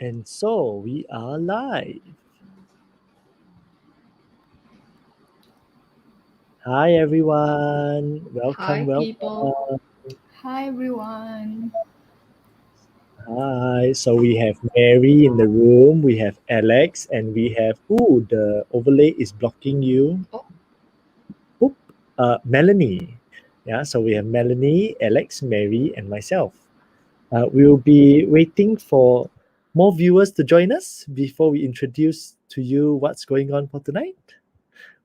And so we are live. Hi everyone. Welcome, Hi, people. welcome. Hi, everyone. Hi. So we have Mary in the room, we have Alex, and we have the overlay is blocking you. Oh. Oop, Melanie. Yeah, so we have Melanie, Alex, Mary, and myself. We'll be waiting for more viewers to join us before we introduce to you what's going on for tonight.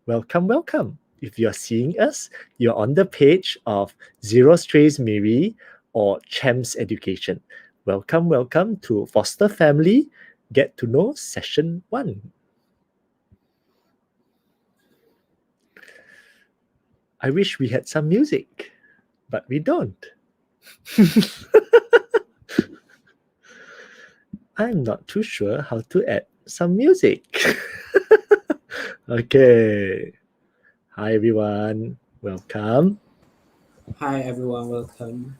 Welcome, welcome. If you're seeing us, you're on the page of ZeroStrays Miri or Champs Education. Welcome, welcome to Foster Family Get to Know Session 1. I wish we had some music, but we don't. I'm not too sure how to add some music. Okay. Hi everyone. Welcome. Hi everyone, welcome.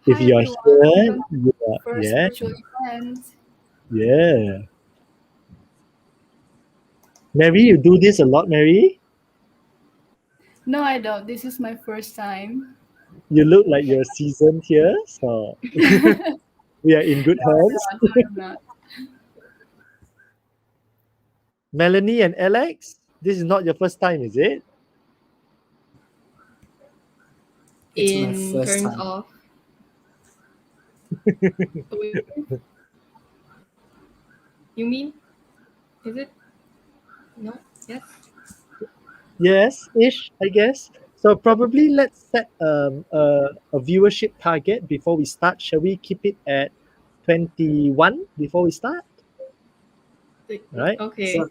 If Hi, you're everyone. here, Welcome to the first virtual event. yeah. Mary, you do this a lot, Mary? No, I don't. This is my first time. You look like you're seasoned here, so we are in good hands. No, I'm not. Melanie and Alex, this is not your first time, is it? It's my In first terms time. of. You mean? Is it? No? Yes? Yes, ish, I guess. So probably let's set a viewership target before we start. Shall we keep it at 21 before we start? Right. Okay. Sure.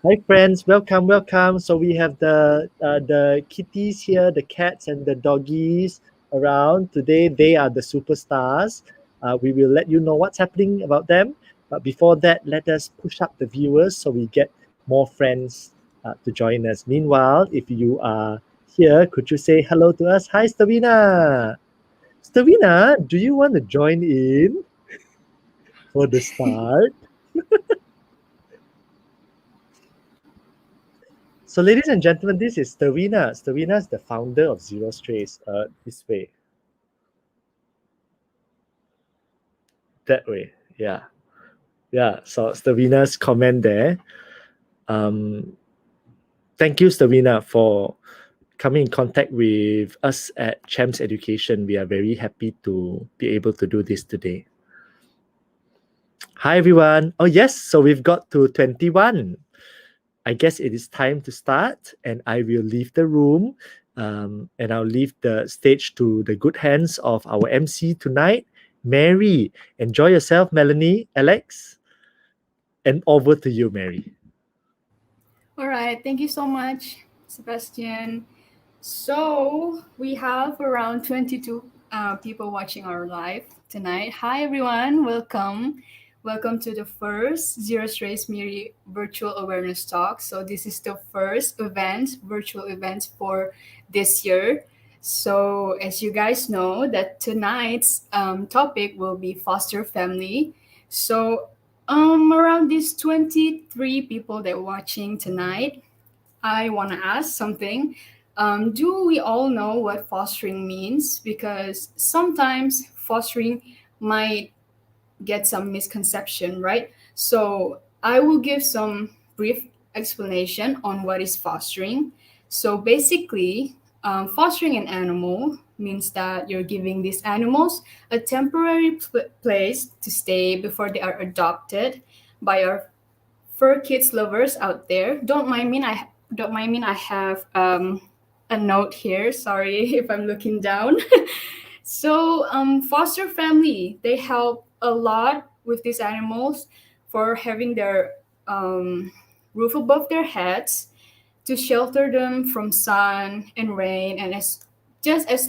Hi friends, welcome, welcome. So we have the kitties here, the cats and the doggies around. Today they are the superstars. We will let you know what's happening about them. But before that, let us push up the viewers so we get more friends to join us. Meanwhile, if you are here, could you say hello to us? Hi, Stavina. Stavina, do you want to join in for the start? So, ladies and gentlemen, this is Stavina. Stavina is the founder of ZeroStrays. This way. That way. Yeah. Yeah. So, Stavina's comment there. Thank you, Stavina, for coming in contact with us at Champs Education. We are very happy to be able to do this today. Hi, everyone. Oh, yes. So, we've got to 21. I guess it is time to start, and I will leave the room and I'll leave the stage to the good hands of our MC tonight, Mary. Enjoy yourself, Melanie, Alex, and over to you, Mary. All right. Thank you so much, Sebastian. So we have around 22 people watching our live tonight. Hi, everyone. Welcome. Welcome to the first ZeroStrays Miri virtual awareness talk. So this is the first virtual event for this year. So as you guys know, that tonight's topic will be foster family. So around these 23 people that are watching tonight, I want to ask something. Do we all know what fostering means? Because sometimes fostering might get some misconception, right? So I will give some brief explanation on what is fostering. So basically, fostering an animal means that you're giving these animals a temporary place to stay before they are adopted by our fur kids lovers out there. Don't mind me. I have a note here. Sorry if I'm looking down. So, foster family, they help a lot with these animals for having their roof above their heads, to shelter them from sun and rain, and as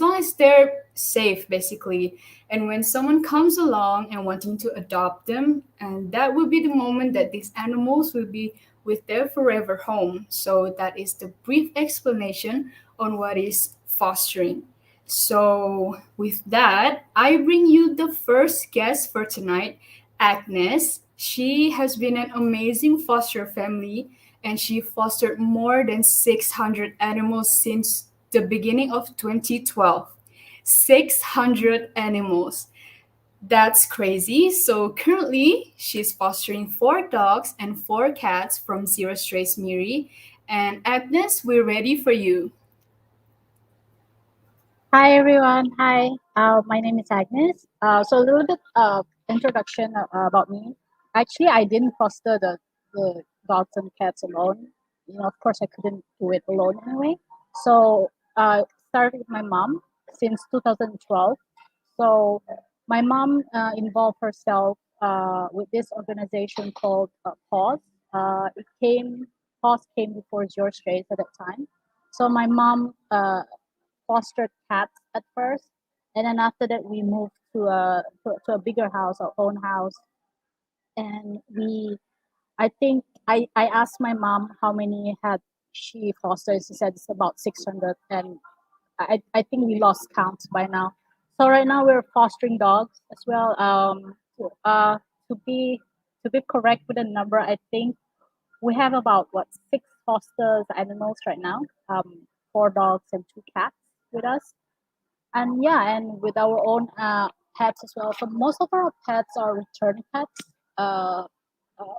long as they're safe, basically. And when someone comes along and wanting to adopt them, and that will be the moment that these animals will be with their forever home. So that is the brief explanation on what is fostering. So, with that, I bring you the first guest for tonight, Agnes. She has been an amazing foster family and she fostered more than 600 animals since the beginning of 2012. 600 animals. That's crazy. So currently, she's fostering 4 dogs and 4 cats from ZeroStrays Miri. And Agnes, we're ready for you. Hi everyone. Hi. My name is Agnes. So a little bit introduction about me. Actually, I didn't foster the dogs and cats alone. Of course, I couldn't do it alone anyway. So started with my mom since 2012. So my mom involved herself with this organization called Pause. It came Pause came before Zero Strays at that time. So my mom fostered cats at first, and then after that we moved to a bigger house, our own house, and I think I asked my mom how many had she fostered. She said it's about 600, and I think we lost count by now. So right now we're fostering dogs as well. To be to be correct with the number, I think we have about what 6 foster animals right now. 4 dogs and 2 cats with us, and yeah, and with our own pets as well. So most of our pets are return pets, uh, uh,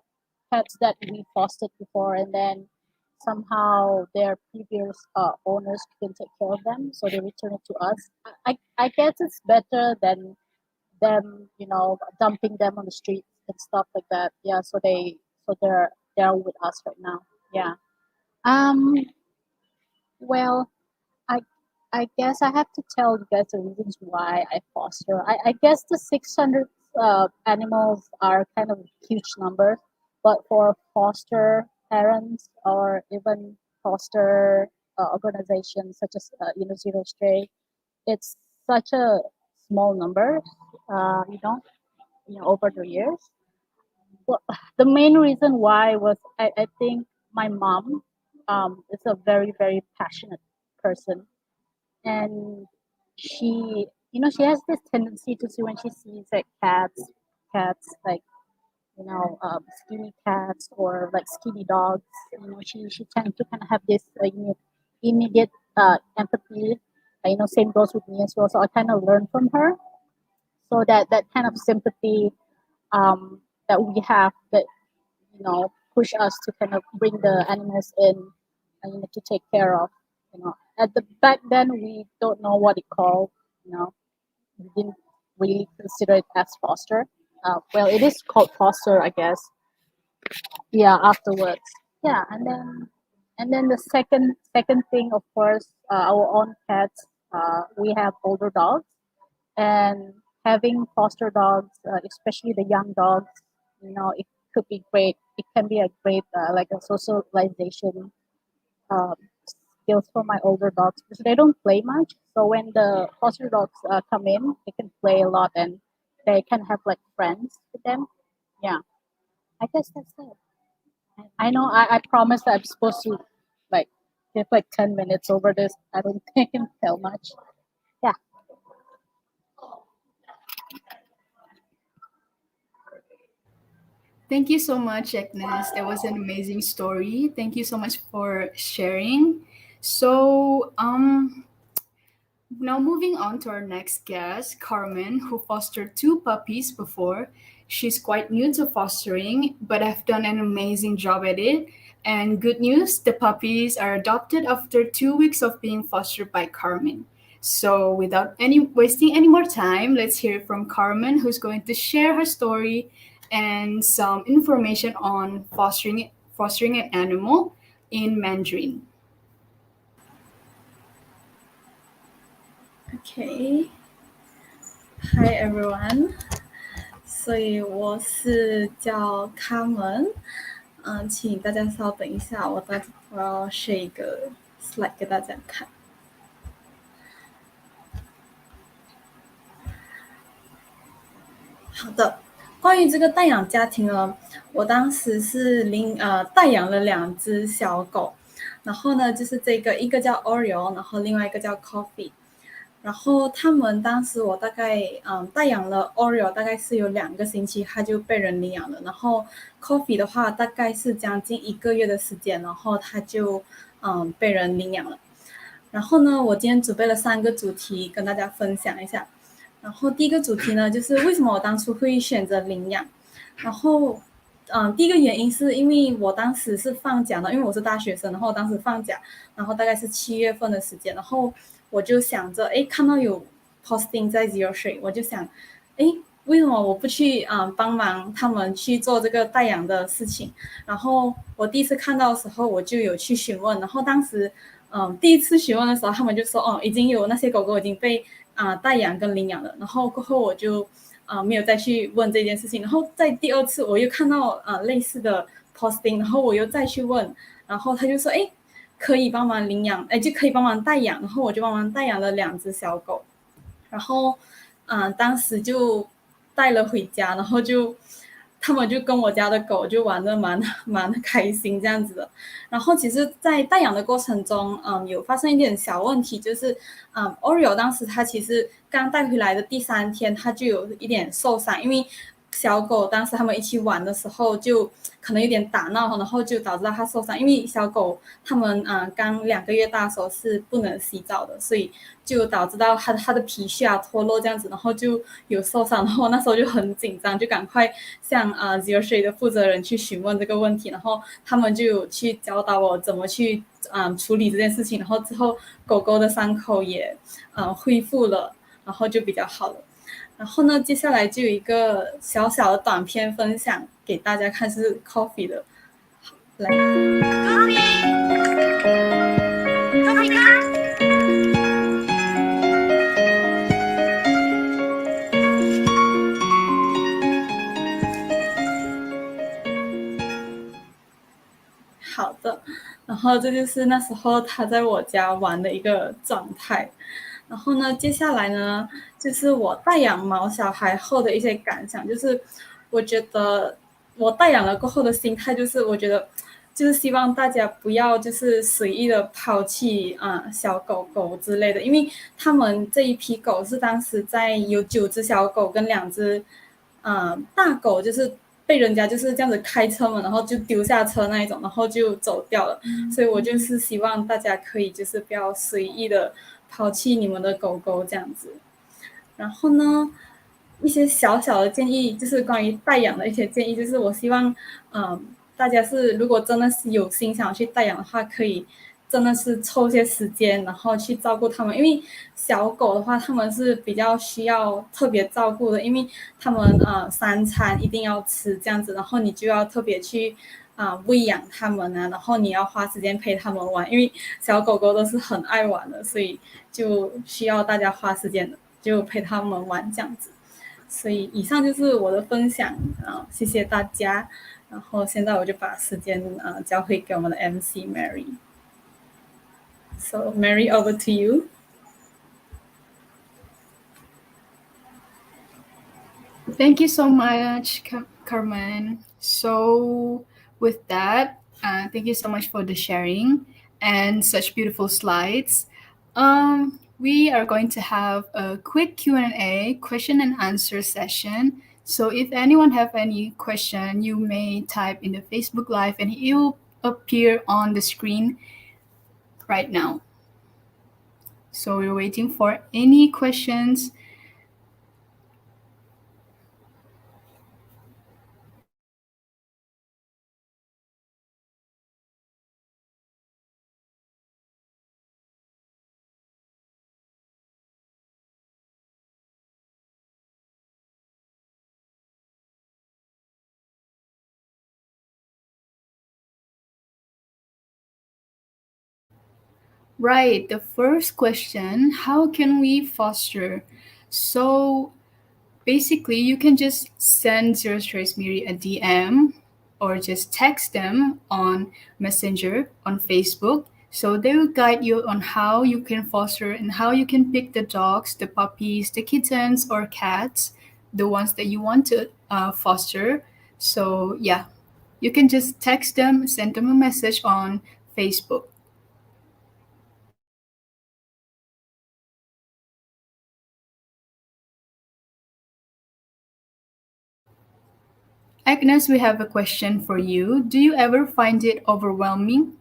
pets that we fostered before, and then somehow their previous owners couldn't take care of them, so they return it to us. I guess it's better than them, dumping them on the streets and stuff like that. Yeah, so they're with us right now. Yeah. Um. Well, I I guess I have to tell you guys the reasons why I foster. I guess the 600 animals are kind of huge numbers, but for foster parents or even foster organizations such as Zero Stray, it's such a small number. Uh, you know, over the years. Well, the main reason why was I think my mom is a very very passionate person, and she has this tendency to see when she sees like cats like skinny cats or like skinny dogs. She tends to kind of have this immediate empathy. Same goes with me as well, so I kind of learn from her, so that kind of sympathy that we have, that push us to kind of bring the animals in, to take care of. At the back then we don't know what it called. We didn't really consider it as foster. Well, it is called foster, I guess. Yeah, afterwards. Yeah, and then the second thing, of course, our own pets. We have older dogs, and having foster dogs, especially the young dogs, it could be great. It can be a great like a socialization um, skills for my older dogs, because they don't play much. So when the foster dogs come in, they can play a lot, and they can have like friends with them. Yeah, I guess that's it. I know I promised that I'm supposed to like give like 10 minutes over this. I don't think I can tell much. Yeah. Thank you so much, Agnes. That was an amazing story. Thank you so much for sharing. So, now moving on to our next guest, Carmen, who fostered 2 puppies before. She's quite new to fostering, but I've done an amazing job at it. And good news, the puppies are adopted after 2 weeks of being fostered by Carmen. So without any wasting any more time, let's hear from Carmen, who's going to share her story and some information on fostering an animal in Mandarin. Okay. Hi everyone. 所以我是叫卡门，请大家稍等一下，我要 share 一个 slide 给大家看。好的，关于这个代养家庭呢，我当时是代养了2只小狗，然后呢就是这个一个叫 Oreo， 然后另外一个叫 Coffee。然后他们当时我大概代养了 Oreo 大概是有2个星期，它就被人领养了。然后 Coffee 的话大概是将近1个月的时间，然后它就被人领养了。然后呢，我今天准备了3个主题跟大家分享一下。然后第一个主题呢，就是为什么我当初会选择领养。然后第一个原因是因为我当时是放假的，因为我是大学生，然后我当时放假，然后大概是7月份的时间，然后我就想着，看到有 posting 在 ZeroStrays，我就想，为什么我不去帮忙他们去做这个代养的事情？然后我第一次看到的时候，我就有去询问，然后当时第一次询问的时候，他们就说已经有那些狗狗已经被代养跟领养了，然后过后我就没有再去问这件事情。然后在第2次我又看到类似的 posting， 然后我又再去问，然后他就说可以帮忙领养，就可以帮忙代养，然后我就帮忙代养了2只小狗，然后当时就带了回家，然后他们就跟我家的狗就玩得蛮开心这样子的。然后其实在代养的过程中有发生一点小问题，就是Oreo 当时它其实刚带回来的第3天它就有一点受伤，因为小狗当时他们一起玩的时候就可能有点打闹，然后就导致它受伤。因为小狗他们刚2个月大的时候是不能洗澡的，所以就导致到它的皮屑脱落这样子，然后就有受伤。然后我那时候就很紧张，就赶快向ZeroStrays 的负责人去询问这个问题，然后他们就有去教导我怎么去处理这件事情。然后之后狗狗的伤口也恢复了，然后就比较好了。然后呢，接下来就有一个小小的短片分享给大家看，是 Coffee 的。来 Coffee 好的，然后这就是那时候他在我家玩的一个状态。然后呢，接下来呢，就是我代养毛小孩后的一些感想，就是我觉得我代养了过后的心态，就是我觉得就是希望大家不要就是随意的抛弃小狗狗之类的，因为他们这一批狗是当时在有9只小狗跟2只大狗，就是被人家就是这样子开车门，然后就丢下车那一种，然后就走掉了。所以我就是希望大家可以就是不要随意的抛弃你们的狗狗这样子。然后呢，一些小小的建议，就是关于代养的一些建议，就是我希望大家是如果真的是有心想去代养的话，可以真的是抽些时间，然后去照顾它们。因为小狗的话，它们是比较需要特别照顾的，因为它们3餐一定要吃这样子，然后你就要特别去喂养它们然后你要花时间陪它们玩，因为小狗狗都是很爱玩的，所以就需要大家花时间的，就陪它们玩这样子。所以以上就是我的分享谢谢大家。然后现在我就把时间交回给我们的 MC Mary。So Mary, over to you. Thank you so much, Carmen. So with that, thank you so much for the sharing and such beautiful slides. We are going to have a quick Q&A, question and answer session. So if anyone have any question, you may type in the Facebook Live and it will appear on the screen right now. So we're waiting for any questions. Right, the first question, how can we foster? So basically, you can just send ZeroStrays Miri a DM or just text them on Messenger, on Facebook. So they will guide you on how you can foster and how you can pick the dogs, the puppies, the kittens or cats, the ones that you want to foster. So yeah, you can just text them, send them a message on Facebook. Agnes, we have a question for you. Do you ever find it overwhelming?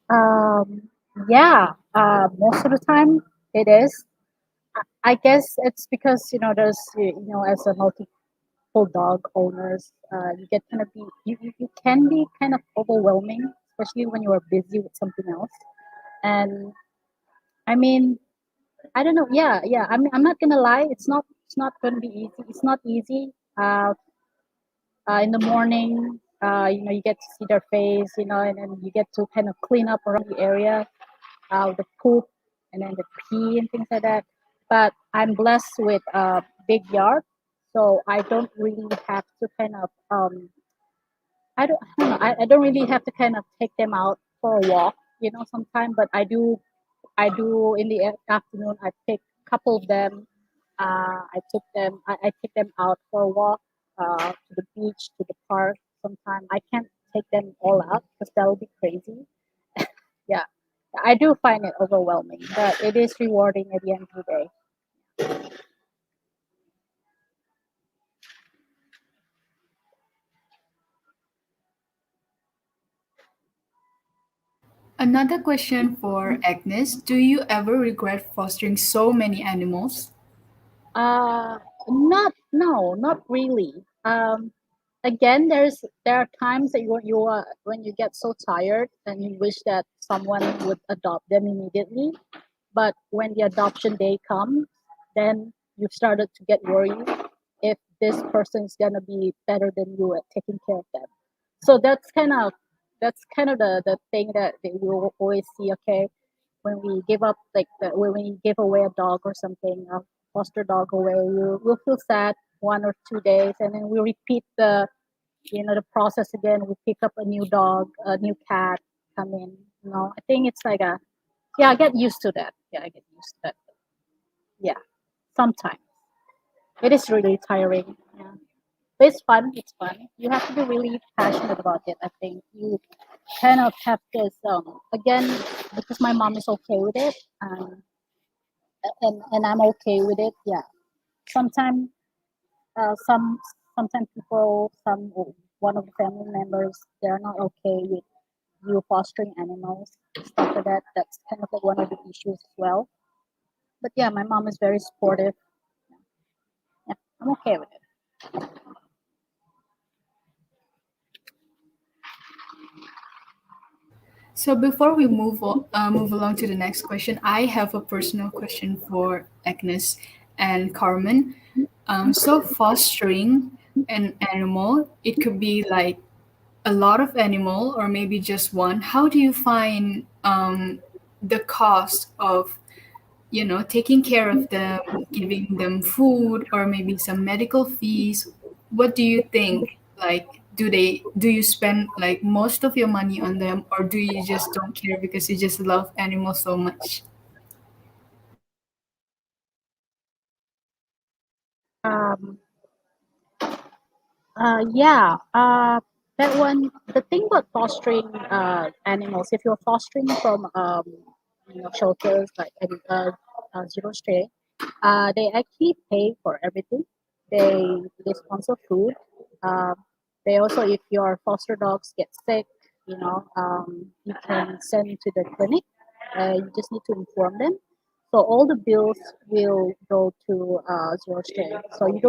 Um, yeah, most of the time it is. I guess it's because there's as a multiple dog owners, you get kind of you can be kind of overwhelming, especially when you are busy with something else. And I mean, I don't know. Yeah, yeah. I'm not gonna lie. It's not gonna be easy. It's not easy. In the morning, you get to see their face, and then you get to kind of clean up around the area, the poop, and then the pee and things like that. But I'm blessed with a big yard, so I don't really have to kind of I don't know, I don't really have to kind of take them out for a walk, sometime. But I do in the afternoon. I pick a couple of them. I take them out for a walk, to the beach, to the park. Sometimes I can't take them all out because that would be crazy. Yeah, I do find it overwhelming, but it is rewarding at the end of the day. Another question for Agnes. Do you ever regret fostering so many animals? Uh, not really. Again, there are times that when you get so tired and you wish that someone would adopt them immediately. But when the adoption day comes, then you started to get worried if this person is gonna be better than you at taking care of them. So that's kind of the thing that we will always see. Okay, when we give up, like when we give away a dog or something, a foster dog away, we'll feel sad 1 or 2 days, and then we repeat the process again. We pick up a new dog, a new cat, come in. I think it's like a yeah. I get used to that. Yeah, I get used to that. Yeah, sometimes it is really tiring. Yeah, but it's fun. It's fun. You have to be really passionate about it. I think you kind of have this again because my mom is okay with it, and I'm okay with it. Yeah, sometimes sometimes people one of the family members, they're not okay with you fostering animals, stuff like that. That's kind of like one of the issues as well. But yeah, my mom is very supportive. Yeah, I'm okay with it. So before we move along to the next question, I have a personal question for Agnes and Carmen. So fostering an animal, it could be like a lot of animal or maybe just one. How do you find the cost of taking care of them, giving them food, or maybe some medical fees? What do you think? Like, do you spend like most of your money on them, or do you just don't care because you just love animals so much? Um, yeah. That one. The thing about fostering animals, if you're fostering from shelters like Zero Stray, they actually pay for everything. They sponsor food. Um, they also, if your foster dogs get sick, you can send to the clinic. You just need to inform them. So all the bills will go to Zero Stray. So you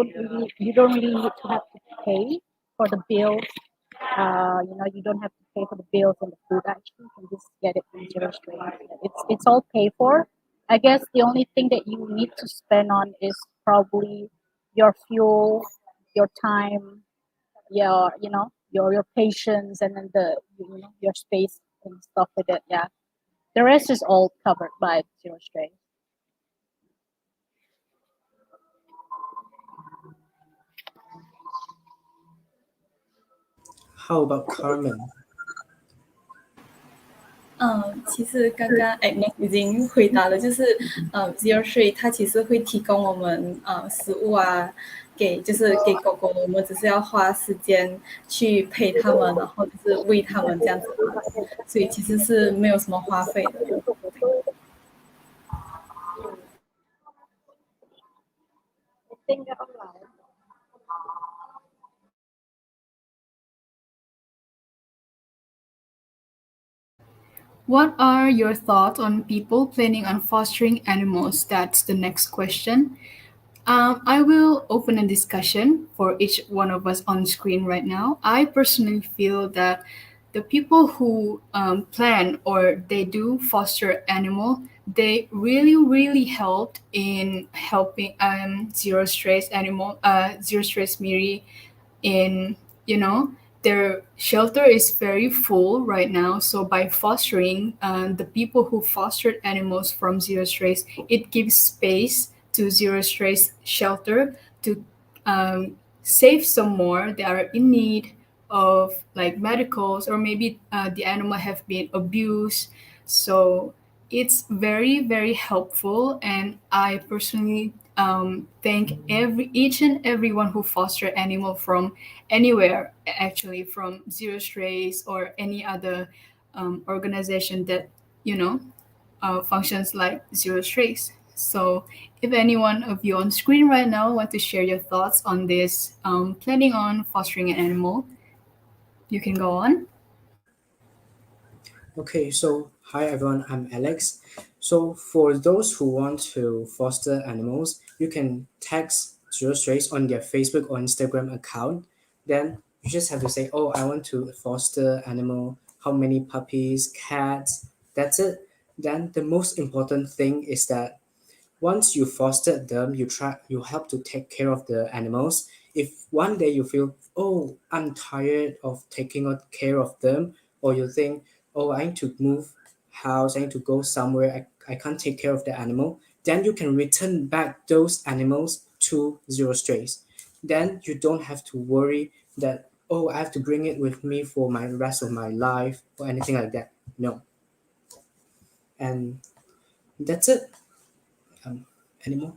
don't really need to have to pay for the bills. You don't have to pay for the bills and the food. Actually, you can just get it from Zero Stray. It's all paid for. I guess the only thing that you need to spend on is probably your fuel, your time, your patience, and then your space and stuff like that. Yeah, the rest is all covered by Zero Stray. How about Carmen? 其实刚刚 Agnes 已经回答了，就是Zero Tree 它其实会提供我们食物啊，给狗狗，我们只是要花时间去陪它们，然后就是喂它们这样子，所以其实是没有什么花费的。What are your thoughts on people planning on fostering animals? That's the next question. I will open a discussion for each one of us on screen right now. I personally feel that the people who plan or they do foster animal, they really helped in helping Zero Strays Miri in, you know, their shelter is very full right now. So by fostering the people who fostered animals from Zero Strays, it gives space to Zero Strays shelter to save some more that are in need of like medicals, or maybe the animal have been abused. So it's very helpful, and I personally thank each and everyone who foster animal from anywhere, actually from Zero Strays or any other organization that you know functions like Zero Strays. So if any one of you on screen right now want to share your thoughts on this planning on fostering an animal, you can go on. Okay, so hi everyone, I'm Alex. So for those who want to foster animals, you can text Zero Strays on their Facebook or Instagram account. Then you just have to say, oh, I want to foster animal, how many puppies, cats, that's it. Then the most important thing is that once you fostered them, you help to take care of the animals. If one day you feel, oh, I'm tired of taking care of them, or you think, oh, I need to move house, I need to go somewhere, I can't take care of the animal, then you can return back those animals to Zero Strays. Then you don't have to worry that, oh, I have to bring it with me for my rest of my life or anything like that. No. And that's it. Anymore?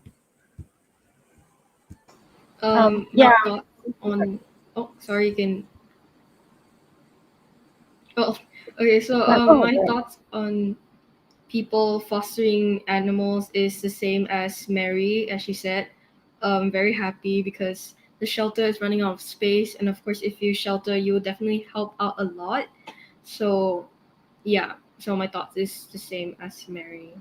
Yeah. My thought on. Oh, sorry. You can. Oh, okay. So Go my ahead. thoughts on people fostering animals is the same as Mary, as she said. Very happy because the shelter is running out of space, and of course, if you shelter, you will definitely help out a lot. So yeah. So my thoughts is the same as Mary.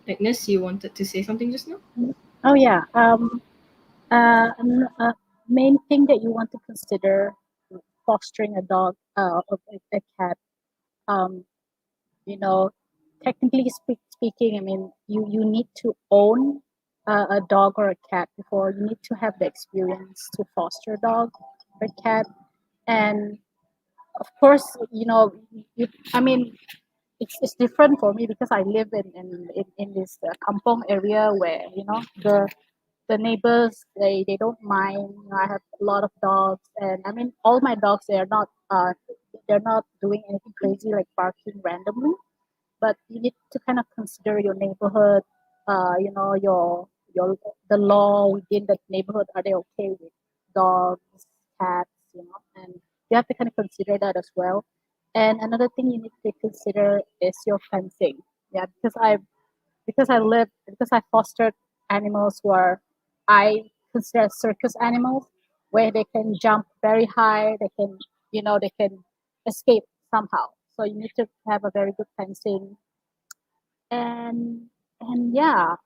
Agnes, you wanted to say something just now? Oh yeah. Main thing that you want to consider fostering a dog, or a cat. Um, you know, technically speaking, I mean, you need to own a dog or a cat before you need to have the experience to foster a dog or a cat. And of course, I mean, it's different for me because I live in this kampong area where the neighbors they don't mind. I have a lot of dogs, and I mean all my dogs they're not doing anything crazy like barking randomly. But you need to kind of consider your neighborhood, your the law within the neighborhood. Are they okay with dogs, cats, and you have to kind of consider that as well. And another thing you need to consider is your fencing. Yeah, because I fostered animals who are I consider circus animals, where they can jump very high, they can escape somehow. So you need to have a very good fencing. And yeah,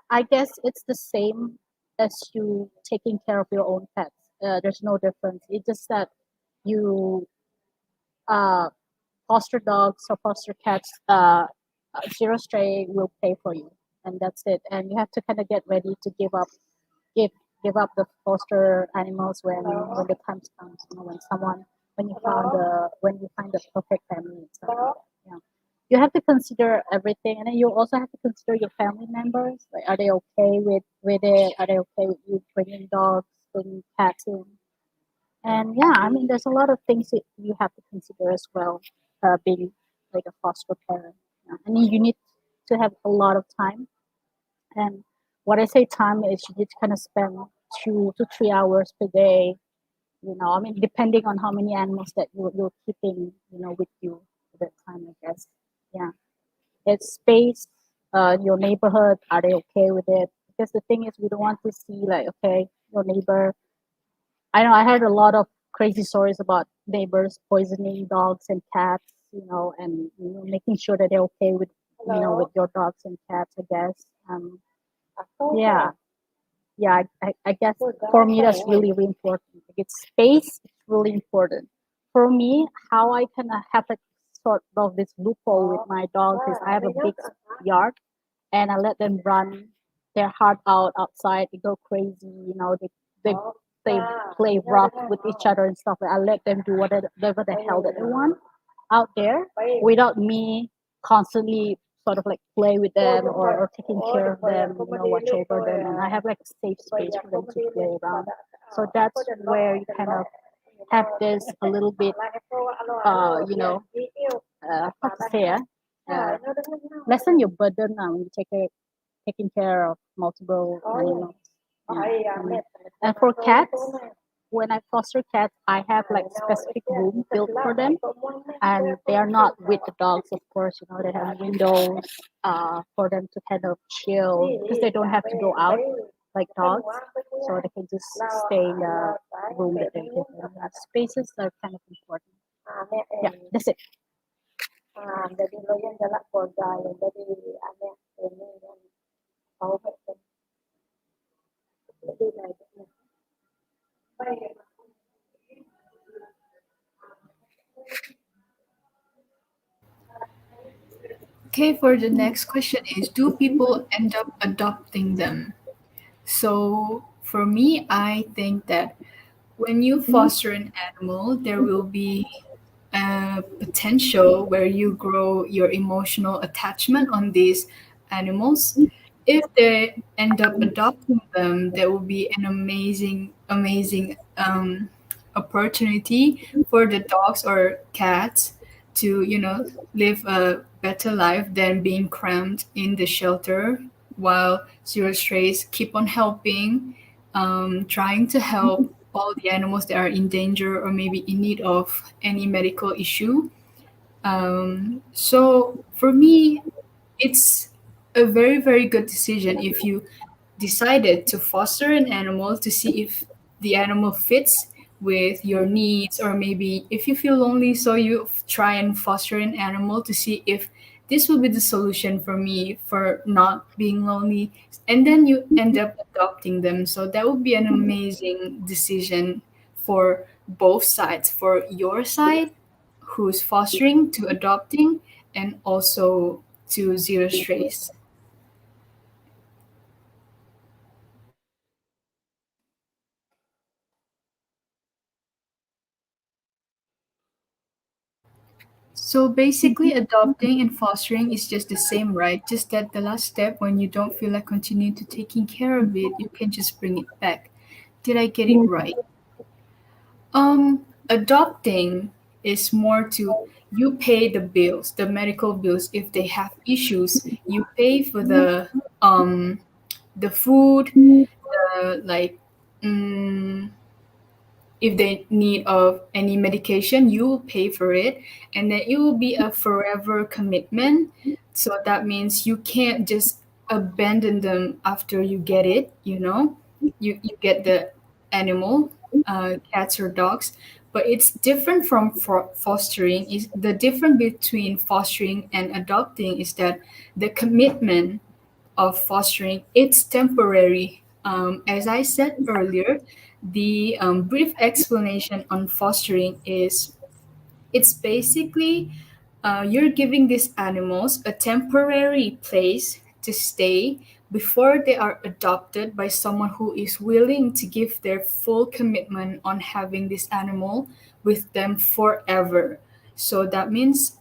I guess it's the same as you taking care of your own pets. There's no difference. It's just that you uh foster dogs or foster cats, Zero Stray will pay for you, and that's it. And you have to kind of get ready to give give up the foster animals when the time comes. When you find the perfect family and stuff like that. Yeah, you have to consider everything, and then you also have to consider your family members. Like, are they okay with it? Are they okay with you bringing dogs, bringing cats in? And yeah, I mean, there's a lot of things that you have to consider as well, being like a foster parent. Yeah. And you need to have a lot of time. And what I say time is you need to kind of spend 2 to 3 hours per day. I mean, depending on how many animals that you're keeping, with you at that time, I guess. Yeah. It's space, your neighborhood, are they okay with it? Because the thing is, we don't want to see like, okay, your neighbor I know I heard a lot of crazy stories about neighbors poisoning dogs and cats, and making sure that they're okay with with your dogs and cats, I guess. Yeah, yeah, I guess for me that's really, really important. Like it's space, it's really important. For me, how I can have like sort of this loophole with my dogs is I have a big yard and I let them run their heart out outside. They go crazy, they they play rough with each other and stuff. I let them do whatever the hell that they want out there without me constantly sort of like play with them or taking care of them, watch over them. And I have like a safe space for them to play around. So that's where you kind of have this a little bit, how to say, uh, lessen your burden now when you taking care of multiple animals. Yeah. And for cats, when I foster cats, I have like specific room built for them, and they are not with the dogs, of course. They have windows for them to kind of chill because they don't have to go out like dogs, so they can just stay in the room that they give them. Spaces are kind of important. Yeah, that's it. Okay, for the next question is, do people end up adopting them? So for me, I think that when you foster an animal, there will be a potential where you grow your emotional attachment on these animals. If they end up adopting them, there will be an amazing opportunity for the dogs or cats to, live a better life than being crammed in the shelter while Zero Strays keep on helping, trying to help all the animals that are in danger or maybe in need of any medical issue. So for me, it's a very, very good decision if you decided to foster an animal to see if the animal fits with your needs, or maybe if you feel lonely, so you try and foster an animal to see if this will be the solution for me for not being lonely, and then you end up adopting them. So that would be an amazing decision for both sides, for your side who's fostering to adopting, and also to Zero Strays. So basically, adopting and fostering is just the same, right? Just that the last step, when you don't feel like continuing to taking care of it, you can just bring it back. Did I get it right? Adopting is more to, you pay the bills, the medical bills. If they have issues, you pay for the food, like, mm, if they need of any medication, you will pay for it, and then it will be a forever commitment. So that means you can't just abandon them after you get it. You get the animal, cats or dogs. But it's different from fostering. Is the difference between fostering and adopting is that the commitment of fostering, it's temporary. As I said earlier, the brief explanation on fostering is, it's basically, you're giving these animals a temporary place to stay before they are adopted by someone who is willing to give their full commitment on having this animal with them forever. So that means,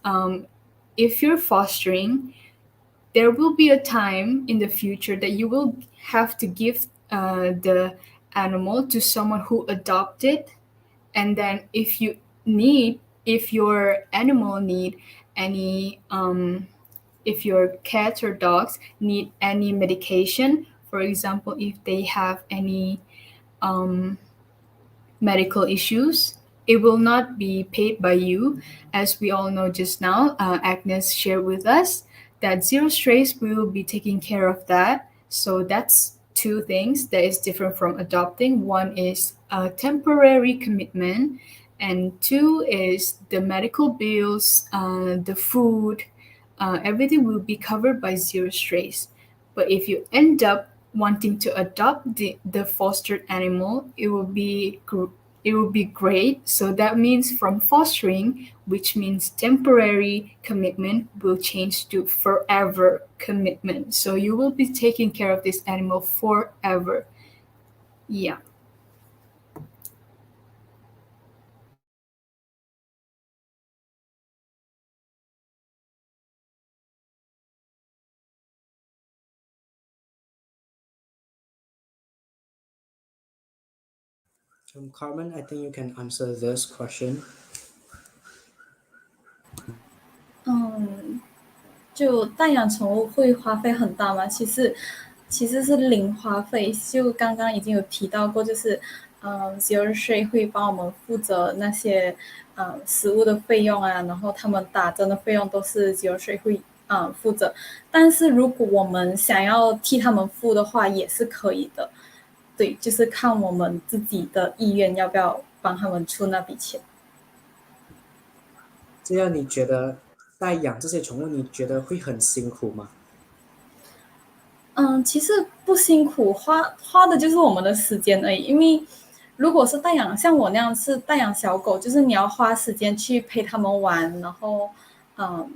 if you're fostering, there will be a time in the future that you will have to give the animal to someone who adopted, and then if your animal need any, if your cats or dogs need any medication, for example, if they have any um, medical issues, it will not be paid by you. As we all know just now, Agnes shared with us that Zero Strays will be taking care of that. So that's two things that is different from adopting. One is a temporary commitment, and two is the medical bills, the food, everything will be covered by Zero Strays. But if you end up wanting to adopt the fostered animal, it will be great. So that means from fostering, which means temporary commitment, will change to forever commitment. So you will be taking care of this animal forever. Yeah. Carmen, I think you can answer this question. 就代养宠物会花费很大吗？其实是零花费。就刚刚已经有提到过，就是ZeroStray 会帮我们负责那些食物的费用啊，然后他们打针的费用都是 ZeroStray 会负责。但是如果我们想要替他们付的话，也是可以的。对，就是看我们自己的意愿要不要帮他们出那笔钱。这样你觉得带养这些宠物，你觉得会很辛苦吗？其实不辛苦，花的就是我们的时间而已。因为如果是带养，像我那样是带养小狗，就是你要花时间去陪它们玩，然后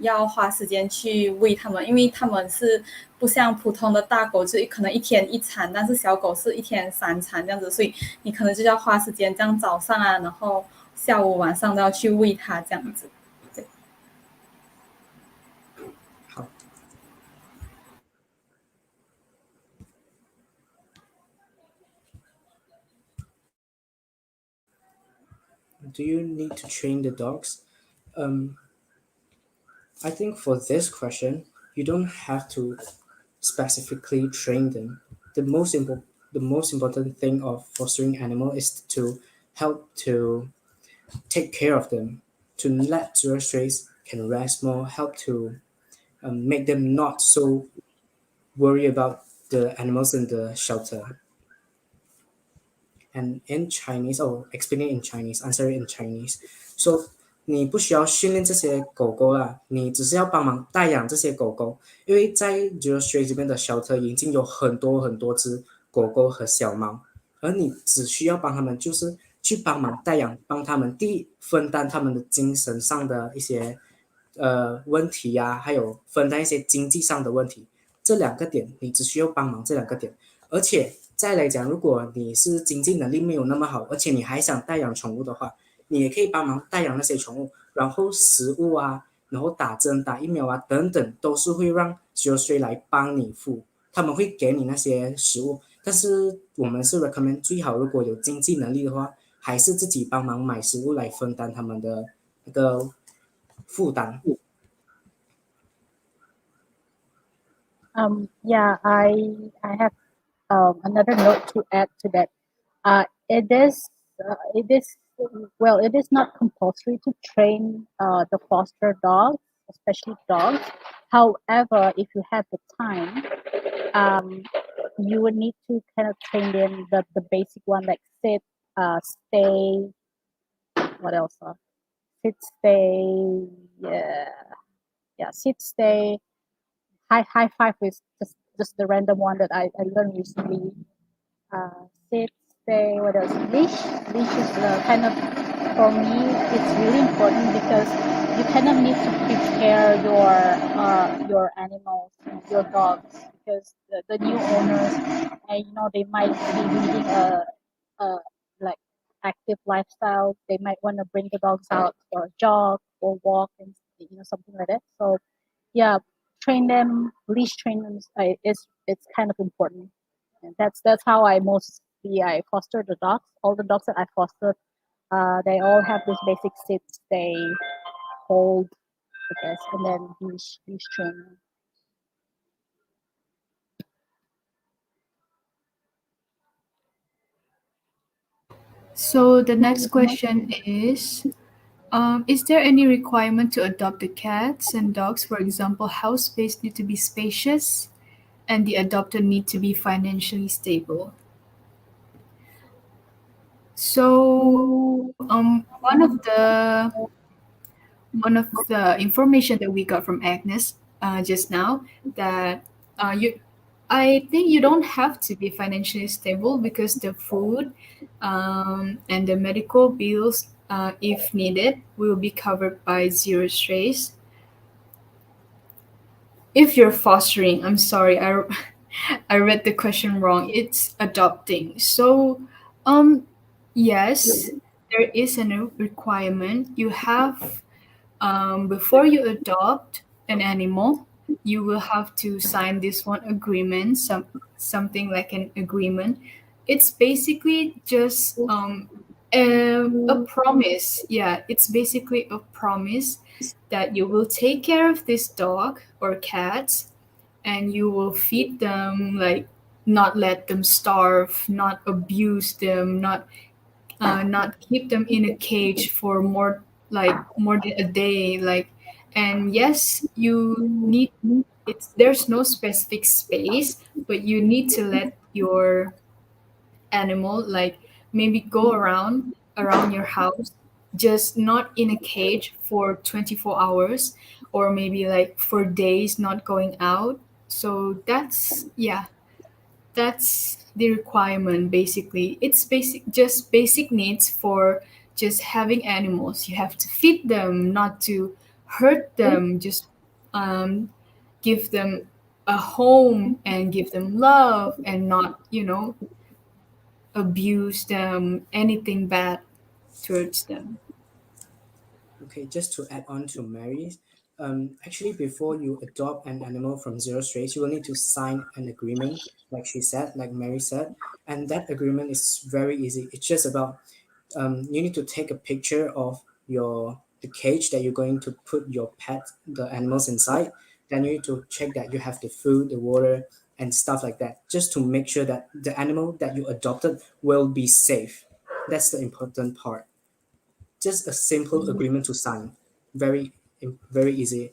要花时间去喂它们，因为它们是不像普通的大狗，就可能一天一餐，但是小狗是一天3餐这样子，所以你可能就要花时间，这样早上啊，然后下午晚上都要去喂它这样子。好。Do you need to train the dogs? I think for this question, you don't have to specifically train them. The most important thing of fostering animal is to help to take care of them, to let Zero Strays can rest more, help to make them not so worry about the animals in the shelter. And in Chinese, explain it in Chinese, answer it in Chinese. So 你不需要训练这些狗狗啦，你只是要帮忙带养这些狗狗，因为在 Zero Stray 这边的shelter已经有很多很多只狗狗和小猫，而你只需要帮他们就是去帮忙带养，帮他们第一分担他们的精神上的一些问题呀、还有分担一些经济上的问题，这两个点你只需要帮忙这两个点，而且再来讲，如果你是经济能力没有那么好，而且你还想带养宠物的话，你也可以帮忙带养那些宠物，然后食物啊，然后打针、打疫苗啊等等，都是会让 ZeroStray 来帮你付，他们会给你那些食物，但是我们是 recommend 最好如果有经济能力的话，还是自己帮忙买食物来分担他们的那个负担。Yeah, I have another note to add to that. It is well, it is not compulsory to train the foster dogs, especially dogs. However, if you have the time, you would need to kind of train them the basic one like sit, stay. What else? Sit, stay. Yeah, sit, stay. High five is just the random one that I learned recently. Sit, stay, what else? Leash is kind of, for me, it's really important because you kind of need to prepare your animals, your dogs, because the new owners, and they might be leading a like active lifestyle. They might want to bring the dogs out for a jog or walk and something like that. So yeah, leash train them it's kind of important. And that's how I foster the dogs. All the dogs that I fostered, they all have this basic sit, stay, hold, I guess, and then leash training. So the next question is there any requirement to adopt the cats and dogs? For example, house space need to be spacious? and the adopter need to be financially stable. So one of the information that we got from Agnes just now, that you I think you don't have to be financially stable, because the food and the medical bills, if needed, will be covered by Zero Strays. If you're fostering, I'm sorry, I read the question wrong. It's adopting. So, yes, there is a requirement. You have, before you adopt an animal, you will have to sign this one agreement, something like an agreement. It's basically just a promise. Yeah, it's basically a promise that you will take care of this dog or cat, and you will feed them, like not let them starve, not abuse them, not keep them in a cage for more than a day, like. And yes, you need, it's there's no specific space, but you need to let your animal, like, maybe go around your house, just not in a cage for 24 hours, or maybe like for days not going out. So that's, yeah, that's the requirement. Basically, it's just basic needs for just having animals. You have to feed them, not to hurt them, just um, give them a home and give them love, and not, abuse them, anything bad towards them. Okay, just to add on to Mary's, actually, before you adopt an animal from Zero Strays, you will need to sign an agreement, like she said, like Mary said, and that agreement is very easy. It's just about you need to take a picture of the cage that you're going to put your pet, the animals inside. Then you need to check that you have the food, the water, and stuff like that, just to make sure that the animal that you adopted will be safe. That's the important part. Just a simple agreement to sign. Very, very easy.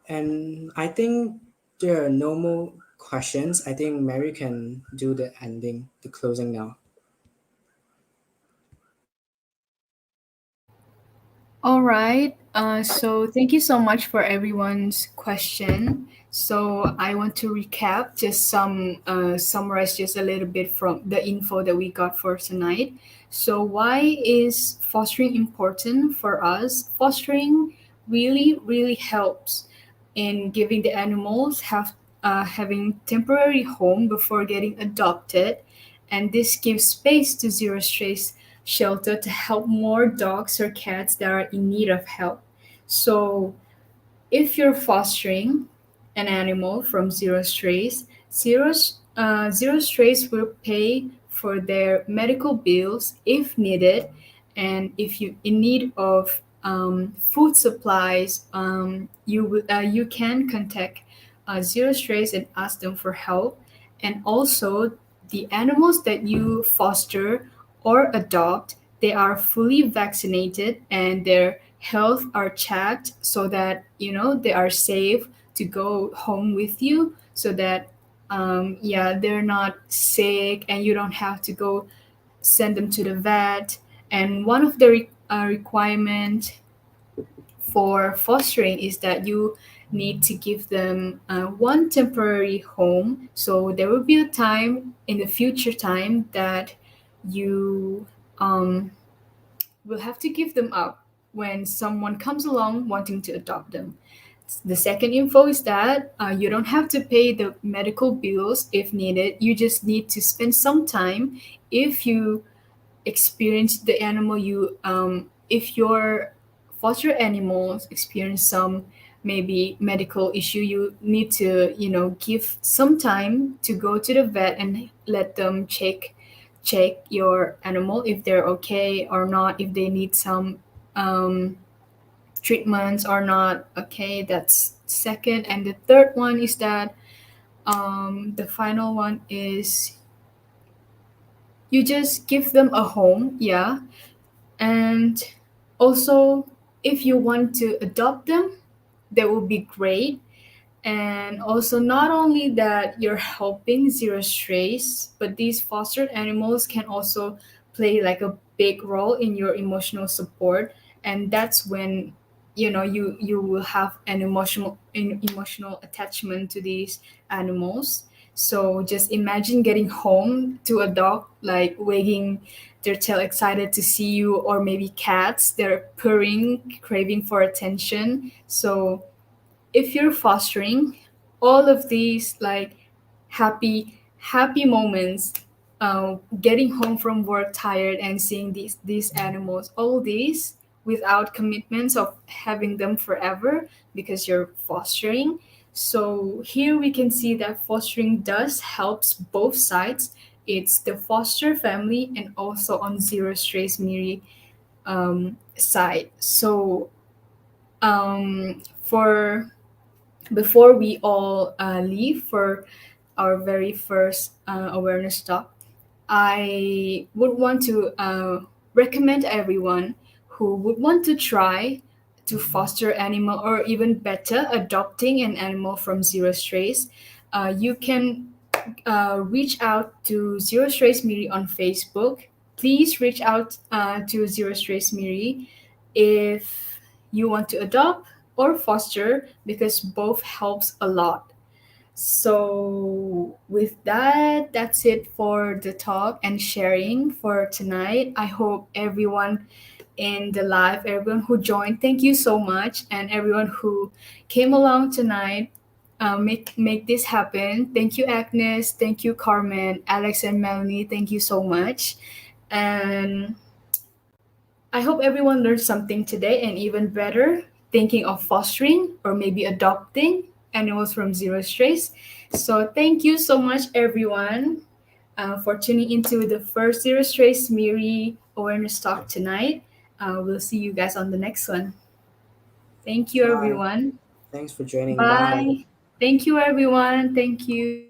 And I think there are no more questions. I think Mary can do the ending, the closing now. All right. So thank you so much for everyone's question. So I want to recap, just summarize just a little bit from the info that we got for tonight. So why is fostering important for us? Fostering really helps in giving the animals having temporary home before getting adopted, and this gives space to Zero Strays shelter to help more dogs or cats that are in need of help. So if you're fostering an animal from Zero Strays, Zero Strays will pay for their medical bills if needed, and if you in need of food supplies, you can contact Zero Strays and ask them for help. And also, the animals that you foster or adopt, they are fully vaccinated and their health are checked, so that they are safe to go home with you, so that yeah, they're not sick and you don't have to go send them to the vet. And one of the requirement for fostering is that you need to give them one temporary home. So there will be a time in the future time that you will have to give them up when someone comes along wanting to adopt them. The second info is that you don't have to pay the medical bills if needed. You just need to spend some time. If you experience the animal, if your foster animals experience some maybe medical issue, you need to give some time to go to the vet and let them check your animal if they're okay or not, if they need some treatments or not. Okay, that's second. And the third one is that the final one is you just give them a home. Yeah, And also, if you want to adopt them, that would be great. And also, not only that you're helping zero strays, but these fostered animals can also play like a big role in your emotional support. And that's when you will have an emotional attachment to these animals. So just imagine getting home to a dog, like wagging their tail excited to see you, or maybe cats, they're purring, craving for attention. So if you're fostering all of these like happy moments, getting home from work tired and seeing these animals, all these without commitments of having them forever because you're fostering. So here we can see that fostering does helps both sides. It's the foster family and also on Zero Strays Miri side. So for before we all leave for our very first awareness talk, I would want to recommend everyone who would want to try to foster animal, or even better, adopting an animal from Zero Strays. You can reach out to Zero Strays Miri on Facebook. Please reach out to Zero Strays Miri if you want to adopt or foster, because both helps a lot. So with that, that's it for the talk and sharing for tonight. I hope everyone in the live, everyone who joined, thank you so much, and everyone who came along tonight, make this happen. Thank you, Agnes. Thank you, Carmen, Alex, and Melanie. Thank you so much, and I hope everyone learned something today, and even better, thinking of fostering or maybe adopting animals from Zero Strays. So thank you so much, everyone, for tuning into the first Zero Strays Miri awareness talk tonight. We'll see you guys on the next one. Thank you, Bye. everyone. Thanks for joining. Bye. Bye. Thank you, everyone. Thank you.